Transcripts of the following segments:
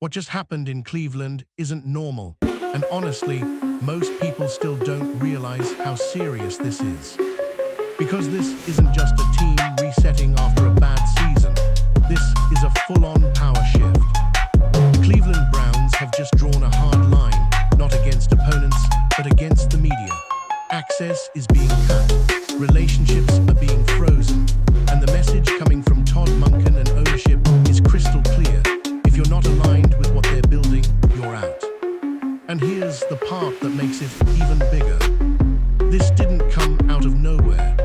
What just happened in Cleveland isn't normal, and honestly, most people still don't realize how serious this is. Because this isn't just a team resetting after a bad season. This is a full-on power shift. The Cleveland Browns have just drawn a hard line, not against opponents, but against the media. Access is being cut, relationships are being frozen, and the message coming from Todd, Monken, and ownership is crystal clear. If you're not aligned with what they're building, you're out. And here's the part that makes it even bigger. This didn't come out of nowhere.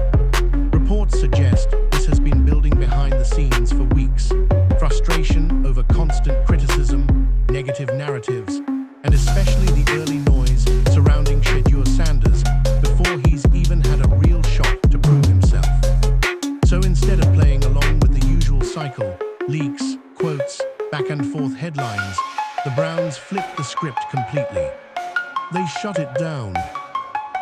Reports suggest this has been building behind the scenes for weeks. Frustration over constant criticism, negative narratives, and especially the early noise surrounding Shedeur Sanders before he's even had a real shot to prove himself. So instead of playing along with the usual cycle, leaks, quotes, back and forth headlines, the Browns flipped the script completely. They shut it down.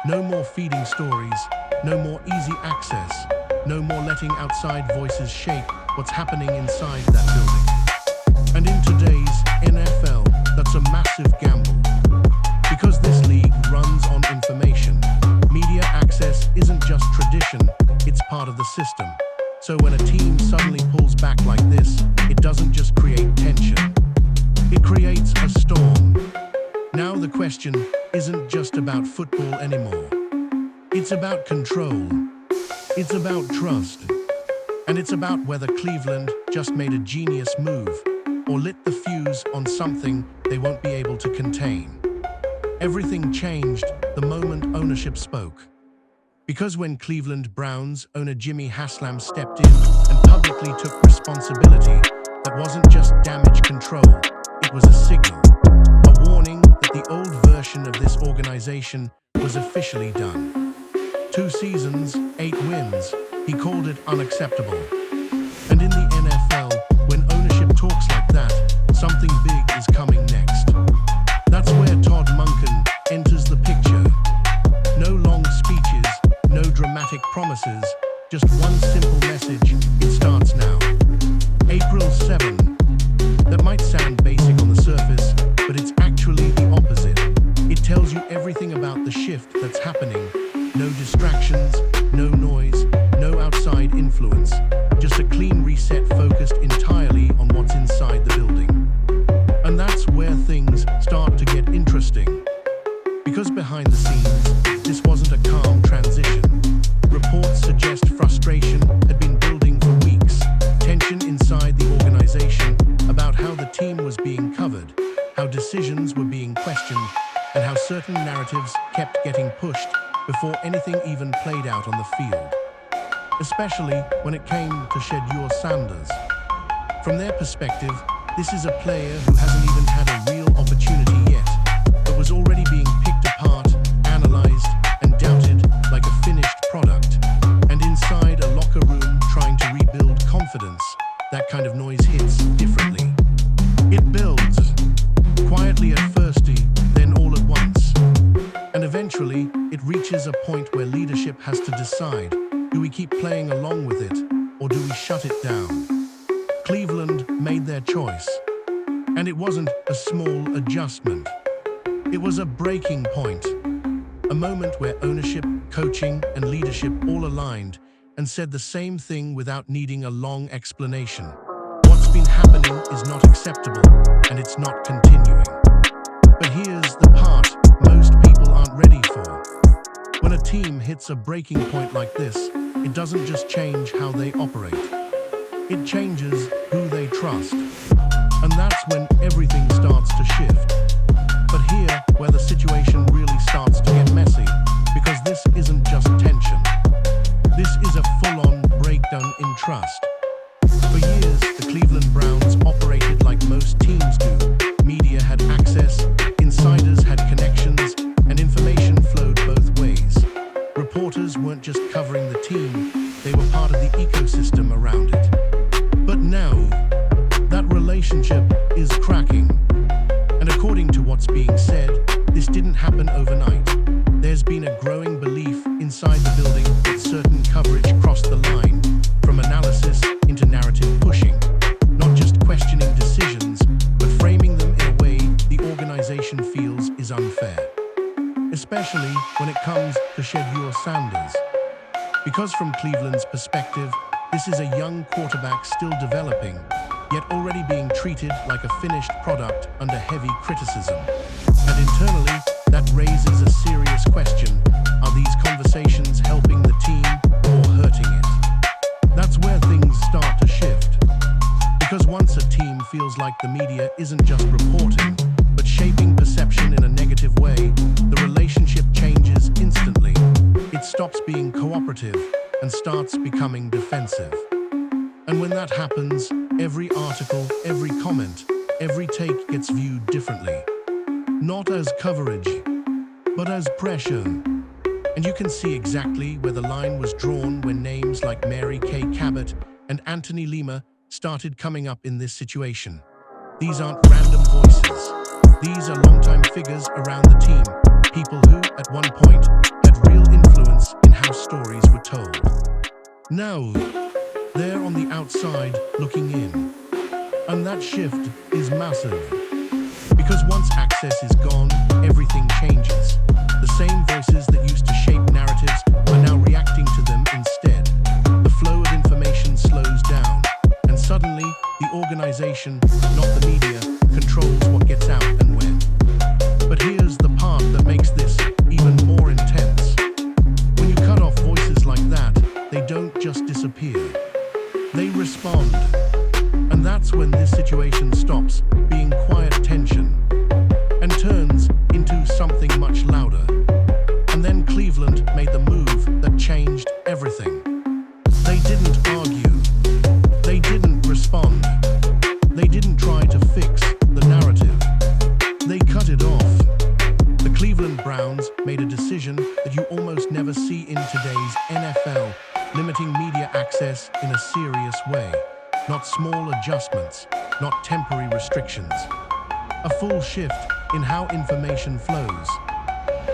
No more feeding stories, no more easy access, no more letting outside voices shape what's happening inside that building. And in today's NFL, that's a massive gamble. Because this league runs on information, media access isn't just tradition, it's part of the system. So when a team suddenly pulls back like this, it doesn't just create tension. It creates a storm. Now the question isn't just about football anymore. It's about control. It's about trust. And it's about whether Cleveland just made a genius move or lit the fuse on something they won't be able to contain. Everything changed the moment ownership spoke. Because when Cleveland Browns owner Jimmy Haslam stepped in and publicly took responsibility, that wasn't just damage control, it was a signal, a warning that the old version of this organization was officially done. 2 seasons, 8 wins, he called it unacceptable. And in the NFL, when ownership talks like that, something big is coming next. That's where Todd Monken enters the picture. No long speeches, no dramatic promises, just one simple message, it starts now. April 7. That might sound basic on the surface, but it's actually the opposite. It tells you everything about the shift that's happening. No distractions, no noise, no outside influence. Just a clean reset focused entirely on what's inside the building. And that's where things start to get interesting. Because behind the scenes, this wasn't a calm transition. Reports suggest frustration had been building for weeks. Tension inside the organization about how the team was being covered, how decisions were being questioned, and how certain narratives kept getting pushed before anything even played out on the field. Especially when it came to Shedeur Sanders. From their perspective, this is a player who hasn't even had a real opportunity yet, but was already being picked apart, analyzed, and doubted like a finished product. And inside a locker room trying to rebuild confidence, that kind of noise hits differently. It builds, quietly at first, then all at once. And eventually, it reaches a point where leadership has to decide, do we keep playing along with it, or do we shut it down? Cleveland made their choice. And it wasn't a small adjustment. It was a breaking point. A moment where ownership, coaching, and leadership all aligned and said the same thing without needing a long explanation. What's been happening is not acceptable, and it's not continuing. But here's the part most people aren't ready for. When a team hits a breaking point like this, it doesn't just change how they operate. It changes who they trust. And that's when everything starts to shift. But here, where the situation really starts to get messy, because this isn't just tension. This is a full-on breakdown in trust. For years, the Cleveland Browns operated like most teams do. Media had access, insiders had connections, and information flowed both ways. Reporters weren't just covering the team, they were part of the ecosystem around it. But now, that relationship is cracking. And according to organization feels is unfair, especially when it comes to Shedeur Sanders. Because from Cleveland's perspective, this is a young quarterback still developing, yet already being treated like a finished product under heavy criticism. And internally, that raises a serious question. Are these conversations helping the team or hurting it? That's where things start to shift. Because once a team feels like the media isn't just reporting, but shaping perception in a negative way, the relationship changes instantly. It stops being cooperative and starts becoming defensive. And when that happens, every article, every comment, every take gets viewed differently. Not as coverage, but as pressure. And you can see exactly where the line was drawn when names like Mary Kay Cabot and Anthony Lima started coming up in this situation. These aren't random voices. These are longtime figures around the team, people who, at one point, had real influence in how stories were told. Now, they're on the outside looking in. And that shift is massive. Because once access is gone, everything changes. The same voices that used to shape narratives are now reacting to them instead. The flow of information slows down, and suddenly, the organization, not the media, controls what gets out and when. But here's the part that makes this even more intense. When you cut off voices like that, they don't just disappear. They respond. And that's when this situation stops being quiet tension and turns into something much louder. And then Cleveland made the move that changed everything. They didn't argue. They didn't respond. They didn't try to fix the narrative. They cut it off. The Cleveland Browns made a decision that you almost never see in today's NFL, limiting media access in a serious way. Not small adjustments, not temporary restrictions. A full shift in how information flows.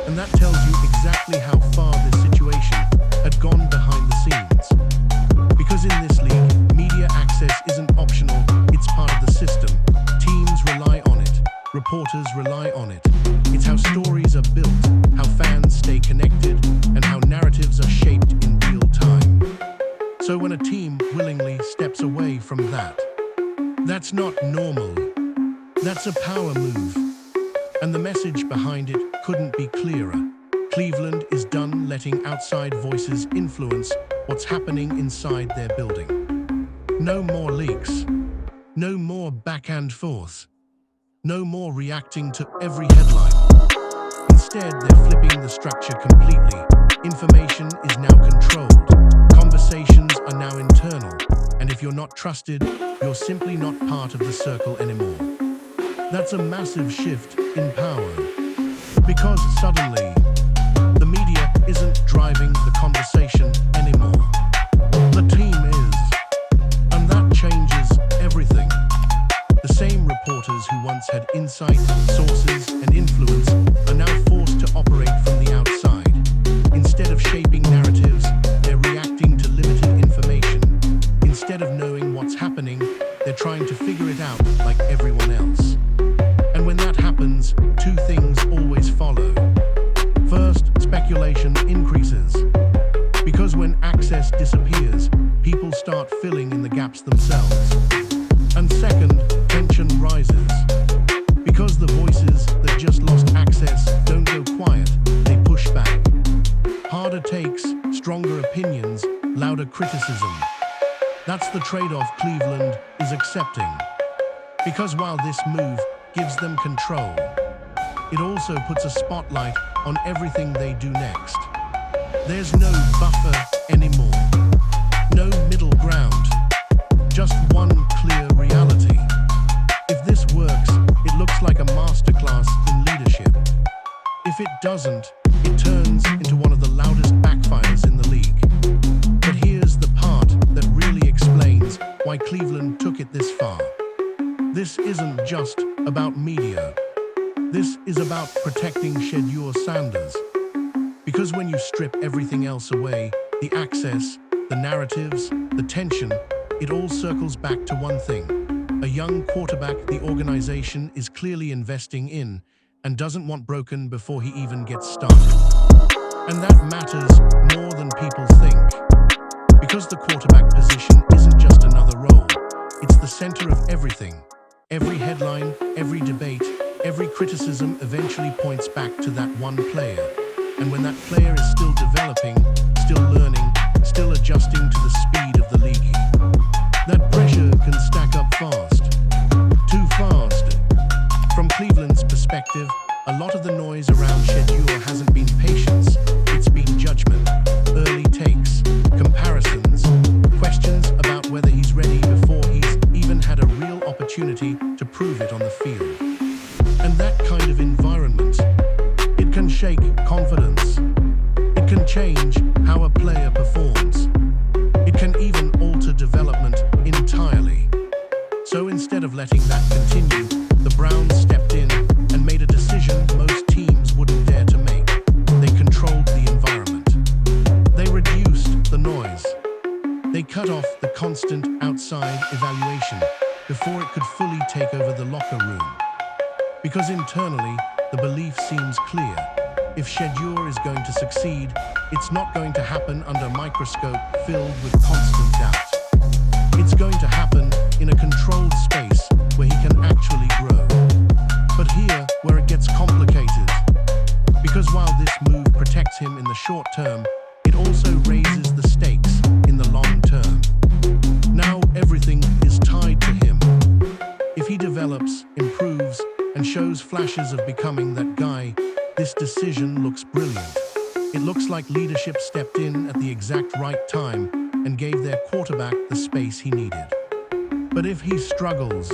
And that tells you exactly how far this situation had gone behind the scenes. Because in this league, media access isn't optional, it's part of the system. Teams rely on it, reporters rely on it. It's how stories are built, how fans stay connected, and how narratives are shaped in real time. So when a team willingly steps away from that, that's not normal. That's a power move. And the message behind it couldn't be clearer. Cleveland is done letting outside voices influence what's happening inside their building. No more leaks. No more back and forth. No more reacting to every headline. Instead, they're flipping the structure completely. Information is now controlled. Conversations are now internal. And if you're not trusted, you're simply not part of the circle anymore. That's a massive shift in power. Because suddenly, the media isn't driving the conversation anymore. The team is. And that changes everything. The same reporters who once had insight, sources, and influence are now forced to operate from the outside. Instead of shaping narratives, they're reacting to limited information. Instead of knowing what's happening, they're trying to figure it out like everyone else. And when that happens, two things always follow. First, speculation increases. Because when access disappears, people start filling in the gaps themselves. And second, tension rises. Because the voices that just lost access don't go quiet, they push back. Harder takes, stronger opinions, louder criticism. That's the trade-off Cleveland is accepting. Because while this move gives them control, it also puts a spotlight on everything they do next. There's no buffer anymore. No middle ground. Just one clear reality. If this works, it looks like a masterclass in leadership. If it doesn't, it turns into one of the loudest backfires in the league. But here's the part that really explains why Cleveland took it this far. This isn't just about media. This is about protecting Shedeur Sanders. Because when you strip everything else away, the access, the narratives, the tension, it all circles back to one thing. A young quarterback the organization is clearly investing in, and doesn't want broken before he even gets started. And that matters more than people think. Because the quarterback position isn't just another role, it's the center of everything. Every headline, every debate, every criticism eventually points back to that one player. And when that player is still developing, still learning, still adjusting to the speed of the league, that pressure can stack up fast. Too fast. From Cleveland's perspective, a lot of the noise around Shedeur hasn't been patience, it's been judgment, early takes, comparisons, questions about whether he's ready before he's even had a real opportunity to prove it on the field. And that kind of environment, it can shake confidence. It can change how a player performs. It can even alter development entirely. So instead of letting that continue, the Browns stepped in and made a decision most teams wouldn't dare to make. They controlled the environment. They reduced the noise. They cut off the constant outside evaluation before it could fully take over the locker room. Because internally, the belief seems clear. If Shedeur is going to succeed, it's not going to happen under a microscope filled with constant doubt. It's going to happen in a controlled space where he can actually grow. But here, where it gets complicated. Because while this move protects him in the short term, it also raises the stakes in the long term. Now everything is tied to him. If he develops, improves, and shows flashes of becoming that guy, this decision looks brilliant. It looks like leadership stepped in at the exact right time and gave their quarterback the space he needed. But if he struggles,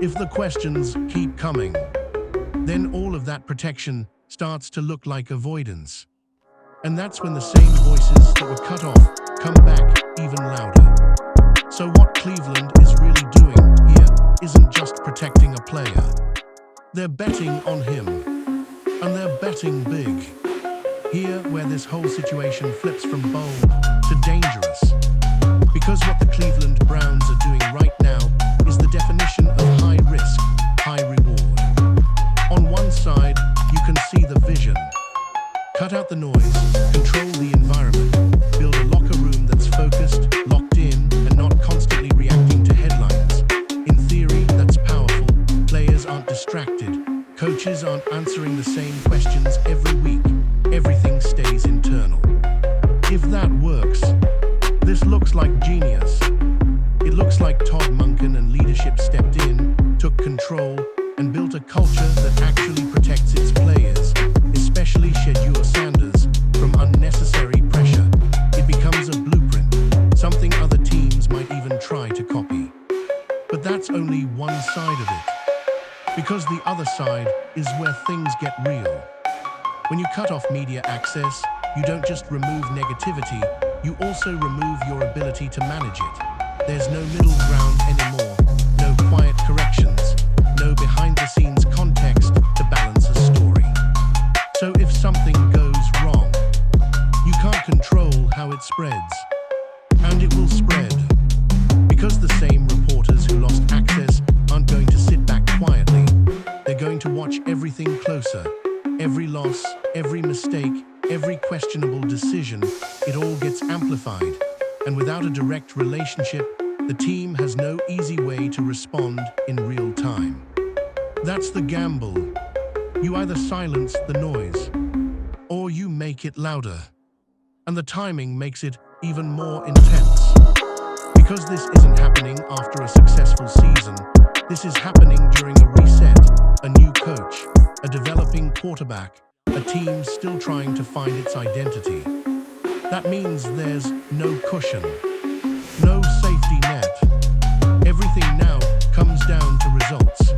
if the questions keep coming, then all of that protection starts to look like avoidance. And that's when the same voices that were cut off come back even louder. So what Cleveland is really doing here isn't just protecting a player. They're betting on him, and they're betting big. Here, where this whole situation flips from bold to dangerous. Because what the Cleveland Browns are doing right now is the definition of high risk, high reward. On one side, you can see the vision. Cut out the noise, control the environment, build a locker room that's focused, locked in, and not constantly reacting to headlines. In theory, that's powerful. Players aren't distracted. Coaches aren't answering the same questions every week. Everything stays internal. If that works, this looks like genius. It looks like Todd, Monken, and leadership stepped in, took control, and built a culture that actually protects its players, especially Shedeur Sanders, from unnecessary pressure. It becomes a blueprint, something other teams might even try to copy. But that's only one side of it. Because the other side is where things get real. When you cut off media access, you don't just remove negativity, you also remove your ability to manage it. There's no middle ground anymore, no quiet corrections, no behind-the-scenes context to balance a story. So if something goes wrong, you can't control how it spreads. And it will spread. Because the same reporters who lost access aren't going to sit back quietly. They're going to watch everything closer. Every loss, every mistake, every questionable decision, it all gets amplified. And without a direct relationship, the team has no easy way to respond in real time. That's the gamble. You either silence the noise, or you make it louder. And the timing makes it even more intense. Because this isn't happening after a successful season, this is happening during a reset, a new coach, a developing quarterback, a team still trying to find its identity. That means there's no cushion, no safety net. Everything now comes down to results.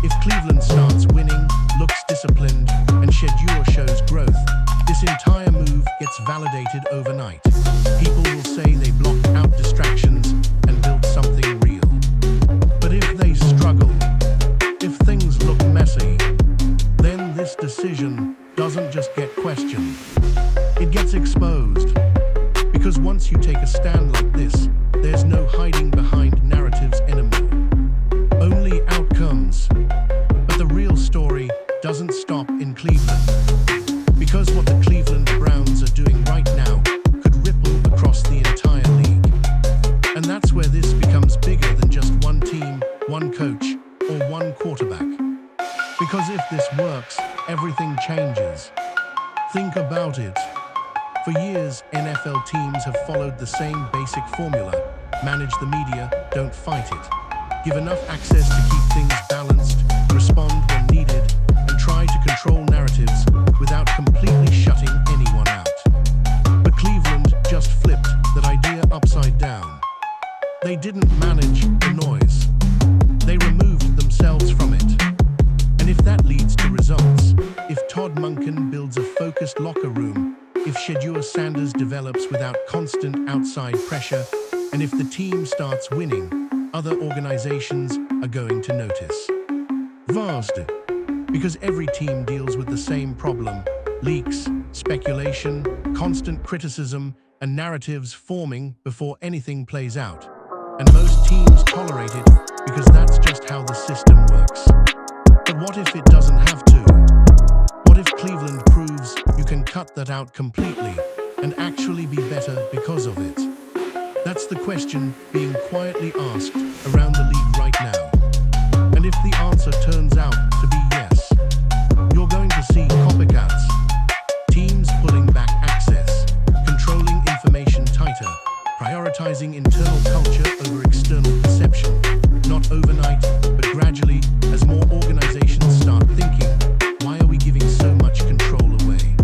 If Cleveland starts winning, looks disciplined, and Shedeur shows growth, this entire move gets validated overnight. People will say they blocked out distractions and built something real. But if they struggle, if things look messy, then this decision doesn't just get questioned, it gets exposed. Because once you take a stand like this, there's no hiding behind narratives anymore. Only outcomes. But the real story doesn't doesn't stop in Cleveland. Because what the Cleveland Browns are doing right now could ripple across the entire league. And that's where this becomes bigger than just one team, one coach, or one quarterback. Because if this works, everything changes. Think about it. For years, NFL teams have followed the same basic formula. Manage the media, don't fight it. Give enough access to keep things balanced, respond when needed, and try to control narratives without completely shutting anyone out. But Cleveland just flipped that idea upside down. They didn't manage the noise. They removed themselves from it. And if that leads to results, if Todd Monken builds a focused locker room, if Shedeur Sanders develops without constant outside pressure, and if the team starts winning, other organizations are going to notice. Vast. Because every team deals with the same problem: leaks, speculation, constant criticism, and narratives forming before anything plays out. And most teams tolerate it because that's just how the system works. But what if it doesn't have to? What if Cleveland proves you can cut that out completely and actually be better because of it? That's the question being quietly asked around the league right now. And if the answer turns out to be yes, you're going to see copycats, teams pulling back access, controlling information tighter, prioritizing internal culture over external perception, not overnight, but gradually, as more organizations start thinking, why are we giving so much control away?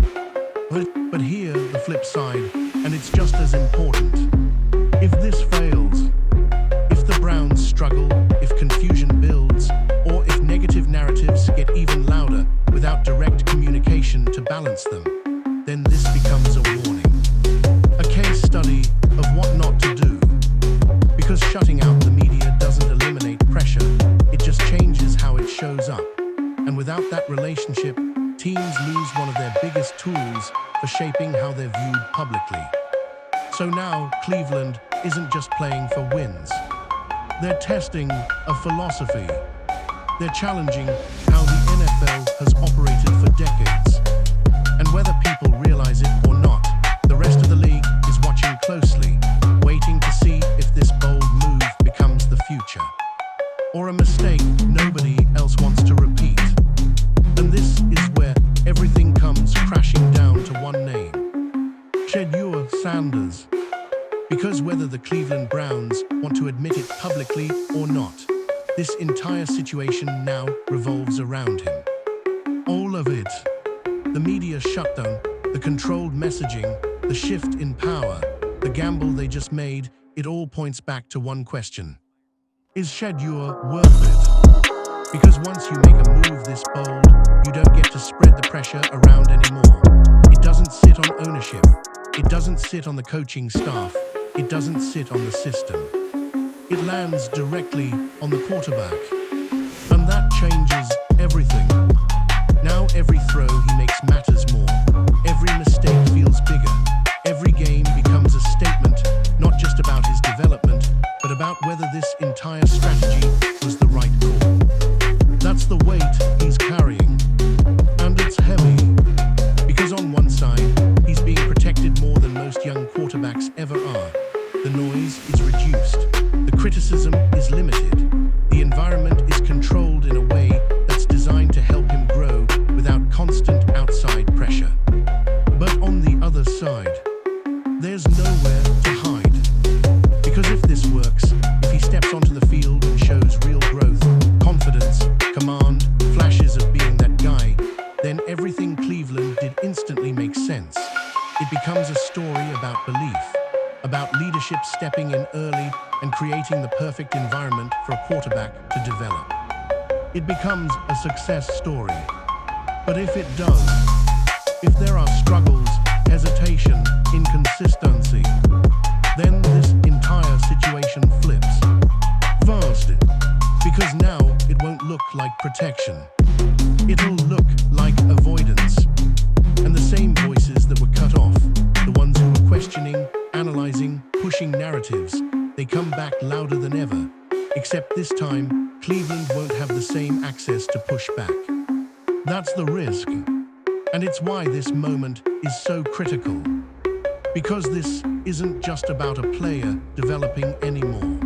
But here, the flip side, and it's just as important. If this fails, if the Browns struggle, if confusion builds, or if negative narratives get even louder without direct communication to balance them, then this becomes a warning. A case study of what not to do. Because shutting out the media doesn't eliminate pressure, it just changes how it shows up. And without that relationship, teams lose one of their biggest tools for shaping how they're viewed publicly. So now, Cleveland isn't just playing for wins. They're testing a philosophy. They're challenging how the NFL has operated for decades. And whether people realize it or not, the rest of the league is watching closely, waiting to see if this bold move becomes the future, or a mistake nobody else wants to repeat. And this is where everything comes crashing down to one name: Shedeur Sanders. Because whether the Cleveland Browns want to admit it publicly or not, this entire situation now revolves around him. All of it. The media shutdown, the controlled messaging, the shift in power, the gamble they just made, it all points back to one question. Is Shedeur worth it? Because once you make a move this bold, you don't get to spread the pressure around anymore. It doesn't sit on ownership. It doesn't sit on the coaching staff. It doesn't sit on the system. It lands directly on the quarterback. And that changes everything. Now every throw he makes matters more. Every mistake feels bigger. Every game becomes a statement, not just about his development, but about whether this entire strategy was the right call. That's the weight he's carrying. And it's heavy. Because on one side, he's being protected more than most young quarterbacks ever are. The noise is reduced. The criticism is limited. The environment is controlled in a way that's designed to help him grow without constant outside pressure. But on the other side, there's nowhere to hide. Because if this works, if he steps onto the field and shows real growth, confidence, command, flashes of being that guy, then everything Cleveland did instantly makes sense. It becomes a story about belief, about leadership stepping in early and creating the perfect environment for a quarterback to develop. It becomes a success story. But if it does, if there are struggles, hesitation, inconsistency, then this entire situation flips. Vast. Because now it won't look like protection. It'll look like avoidance. And the same voices that were cut off, the ones who were questioning, analyzing, pushing narratives, they come back louder than ever. Except this time, Cleveland won't have the same access to push back. That's the risk. And it's why this moment is so critical. Because this isn't just about a player developing anymore.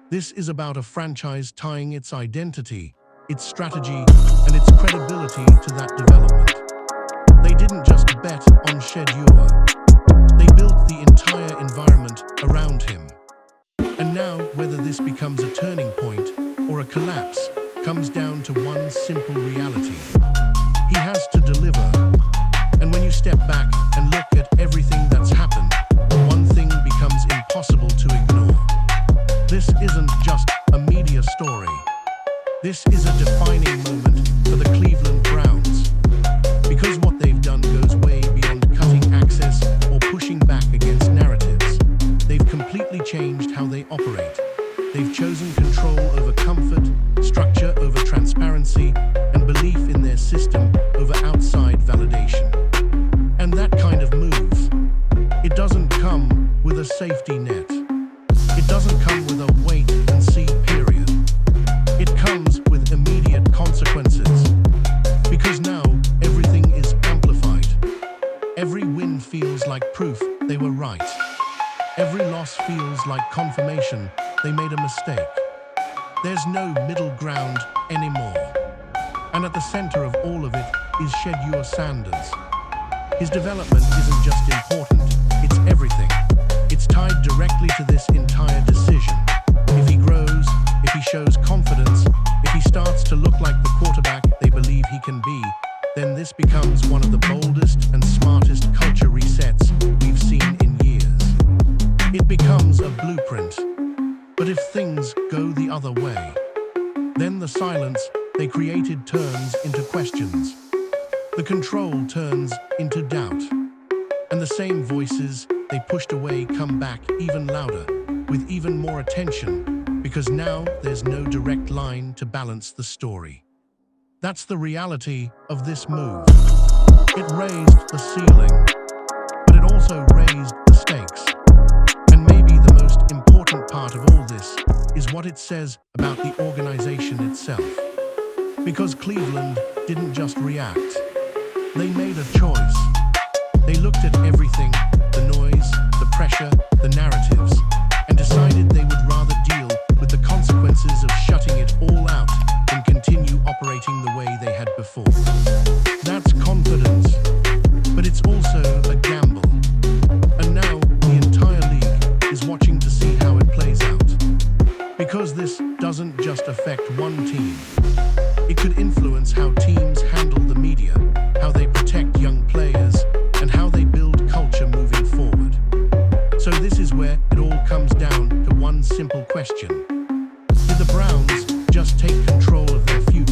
This is about a franchise tying its identity, its strategy, and its credibility to that development. They didn't just bet on Shedeur. They built the entire environment around him. And now, whether this becomes a turning point or a collapse, comes down to one simple reality. He has to deliver. And when you step back and look at everything that's happened, one thing becomes impossible to ignore. This isn't just a media story. This is a defining moment for the Cleveland Browns. Because what they've done goes way beyond cutting access or pushing back against narratives. They've completely changed how they operate. They've chosen control over comfort, structure over transparency, and belief in their system over outside validation. And that kind of move, it doesn't come with a safety net. It doesn't come with a wait and see period. It comes with immediate consequences. Because now, everything is amplified. Every win feels like proof they were right. Every loss feels like confirmation they made a mistake. There's no middle ground anymore. And at the center of all of it is Shedeur Sanders. His development isn't just important, it's everything. It's tied directly to this entire decision. If he grows, if he shows confidence, if he starts to look like the quarterback they believe he can be, then this becomes one of the boldest and smartest culture resets we've seen in years. It becomes a blueprint. But if things go the other way, then the silence they created turns into questions. The control turns into doubt. And the same voices they pushed away come back even louder, with even more attention, because now there's no direct line to balance the story. That's the reality of this move. It raised the ceiling, but it also raised the stakes. And maybe the most important part of all this is what it says about the organization itself. Because Cleveland didn't just react. They made a choice. They looked at everything, the noise, the pressure, the narratives, and decided they would rather deal with the consequences of shutting it all out than continue operating the way they had before. That's confidence, but it's also a gamble. And now the entire league is watching to see how it plays out. Because this doesn't just affect one team. It could influence how teams handle the media, how they protect young players, and how they build culture moving forward. So this is where it all comes down to one simple question. Did the Browns just take control of their future?